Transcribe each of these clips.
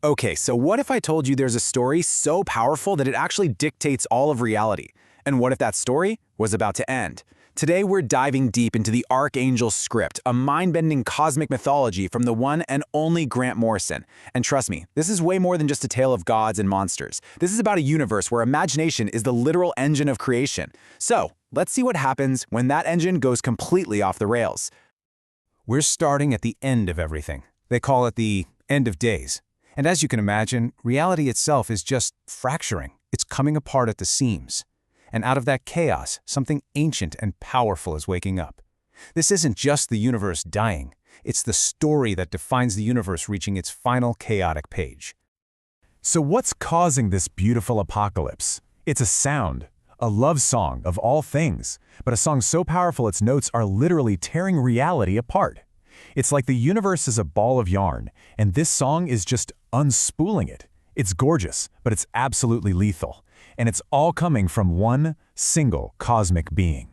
Okay, so what if I told you there's a story so powerful that it actually dictates all of reality? And what if that story was about to end? Today we're diving deep into the Archangel script, a mind-bending cosmic mythology from the one and only Grant Morrison. And trust me, this is way more than just a tale of gods and monsters. This is about a universe where imagination is the literal engine of creation. So, let's see what happens when that engine goes completely off the rails. We're starting at the end of everything. They call it the end of days. And as you can imagine, reality itself is just fracturing. It's coming apart at the seams. And out of that chaos, something ancient and powerful is waking up. This isn't just the universe dying. It's the story that defines the universe reaching its final chaotic page. So what's causing this beautiful apocalypse? It's a sound, a love song of all things, but a song so powerful its notes are literally tearing reality apart. It's like the universe is a ball of yarn, and this song is just unspooling it. It's gorgeous, but it's absolutely lethal, and it's all coming from one single cosmic being.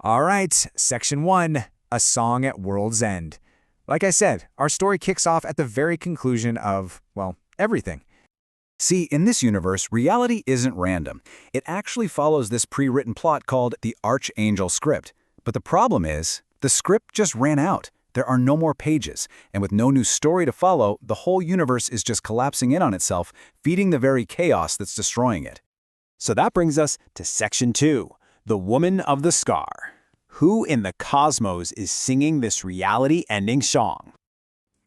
All right, Section 1, A Song at World's End. Like I said, our story kicks off at the very conclusion of, well, everything. See, in this universe, reality isn't random. It actually follows this pre-written plot called the Archangel script. But the problem is, the script just ran out. There are no more pages, and with no new story to follow, the whole universe is just collapsing in on itself, feeding the very chaos that's destroying it. So that brings us to Section 2, The Woman of the Scar. Who in the cosmos is singing this reality-ending song?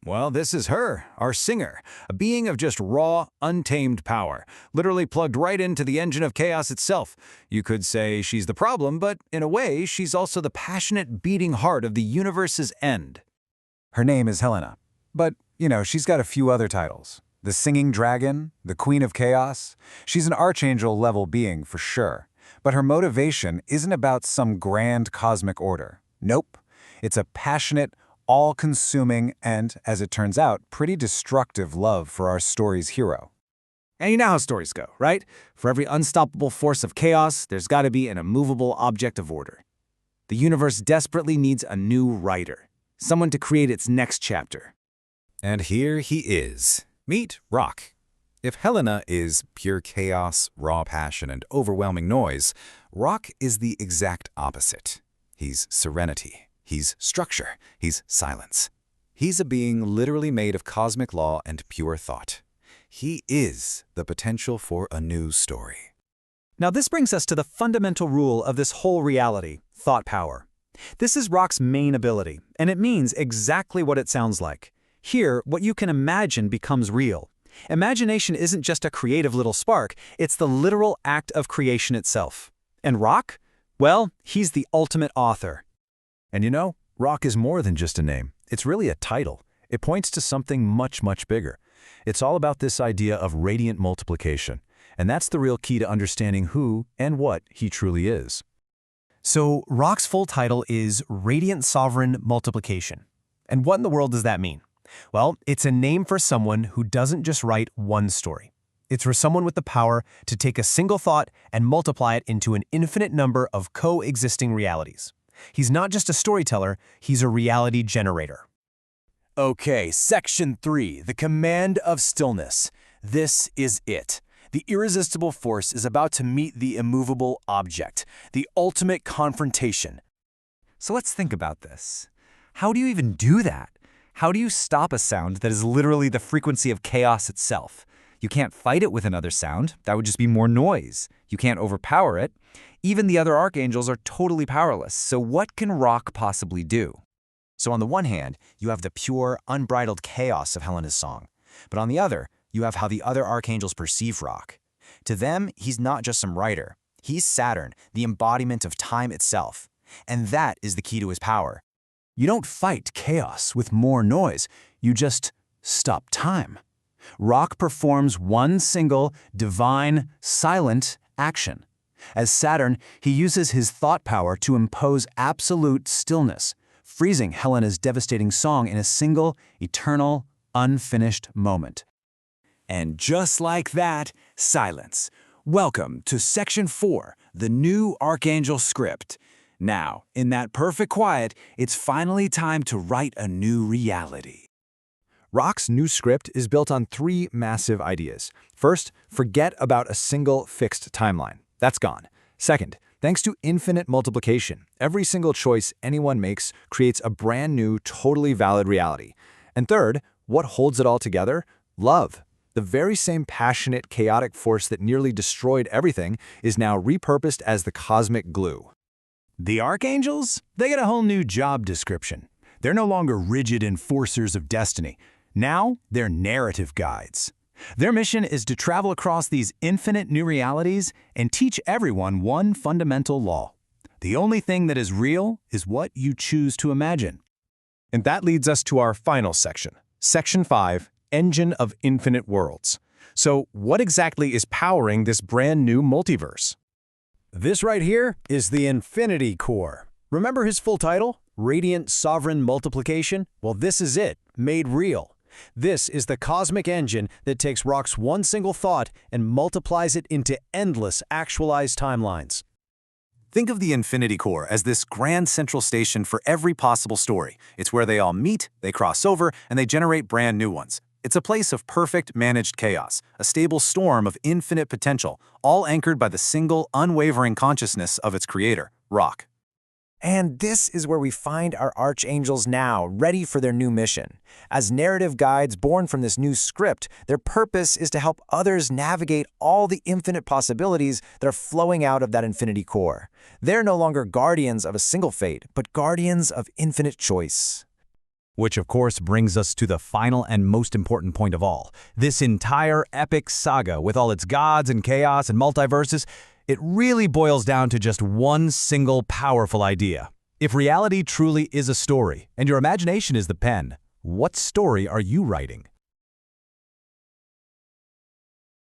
Well, this is her, our singer, a being of just raw, untamed power, literally plugged right into the engine of chaos itself. You could say she's the problem, but in a way, she's also the passionate beating heart of the universe's end. Her name is Helena, but, she's got a few other titles. The Singing Dragon, the Queen of Chaos. She's an archangel-level being for sure, but her motivation isn't about some grand cosmic order. Nope, it's a passionate, all-consuming and, as it turns out, pretty destructive love for our story's hero. And you know how stories go, right? For every unstoppable force of chaos, there's got to be an immovable object of order. The universe desperately needs a new writer, someone to create its next chapter. And here he is. Meet Rock. If Helena is pure chaos, raw passion, and overwhelming noise, Rock is the exact opposite. He's serenity. He's structure. He's silence. He's a being literally made of cosmic law and pure thought. He is the potential for a new story. Now this brings us to the fundamental rule of this whole reality, thought power. This is Rock's main ability, and it means exactly what it sounds like. Here, what you can imagine becomes real. Imagination isn't just a creative little spark, it's the literal act of creation itself. And Rock? Well, he's the ultimate author. And Rock is more than just a name. It's really a title. It points to something much, much bigger. It's all about this idea of radiant multiplication. And that's the real key to understanding who and what he truly is. So Rock's full title is Radiant Sovereign Multiplication. And what in the world does that mean? Well, it's a name for someone who doesn't just write one story. It's for someone with the power to take a single thought and multiply it into an infinite number of coexisting realities. He's not just a storyteller, he's a reality generator. Okay, Section 3, The Command of Stillness. This is it. The irresistible force is about to meet the immovable object, the ultimate confrontation. So let's think about this. How do you even do that? How do you stop a sound that is literally the frequency of chaos itself? You can't fight it with another sound. That would just be more noise. You can't overpower it. Even the other archangels are totally powerless. So what can Rock possibly do? So on the one hand, you have the pure, unbridled chaos of Helena's song. But on the other, you have how the other archangels perceive Rock. To them, he's not just some writer. He's Saturn, the embodiment of time itself. And that is the key to his power. You don't fight chaos with more noise. You just stop time. Rock performs one single, divine, silent action. As Saturn, he uses his thought power to impose absolute stillness, freezing Helena's devastating song in a single, eternal, unfinished moment. And just like that, silence. Welcome to Section 4, the new Archangel script. Now, in that perfect quiet, it's finally time to write a new reality. Rock's new script is built on three massive ideas. First, forget about a single fixed timeline. That's gone. Second, thanks to infinite multiplication, every single choice anyone makes creates a brand new, totally valid reality. And third, what holds it all together? Love. The very same passionate, chaotic force that nearly destroyed everything is now repurposed as the cosmic glue. The Archangels? They get a whole new job description. They're no longer rigid enforcers of destiny. Now, they're narrative guides. Their mission is to travel across these infinite new realities and teach everyone one fundamental law. The only thing that is real is what you choose to imagine. And that leads us to our final section. Section 5, Engine of Infinite Worlds. So what exactly is powering this brand new multiverse? This right here is the Infinity Core. Remember his full title? Radiant Sovereign Multiplication? Well, this is it, made real. This is the cosmic engine that takes Rock's one single thought and multiplies it into endless actualized timelines. Think of the Infinity Core as this grand central station for every possible story. It's where they all meet, they cross over, and they generate brand new ones. It's a place of perfect managed chaos, a stable storm of infinite potential, all anchored by the single, unwavering consciousness of its creator, Rock. And this is where we find our archangels now, ready for their new mission. As narrative guides born from this new script, their purpose is to help others navigate all the infinite possibilities that are flowing out of that Infinity Core. They're no longer guardians of a single fate, but guardians of infinite choice. Which, of course, brings us to the final and most important point of all. This entire epic saga, with all its gods and chaos and multiverses, it really boils down to just one single powerful idea. If reality truly is a story, and your imagination is the pen, what story are you writing?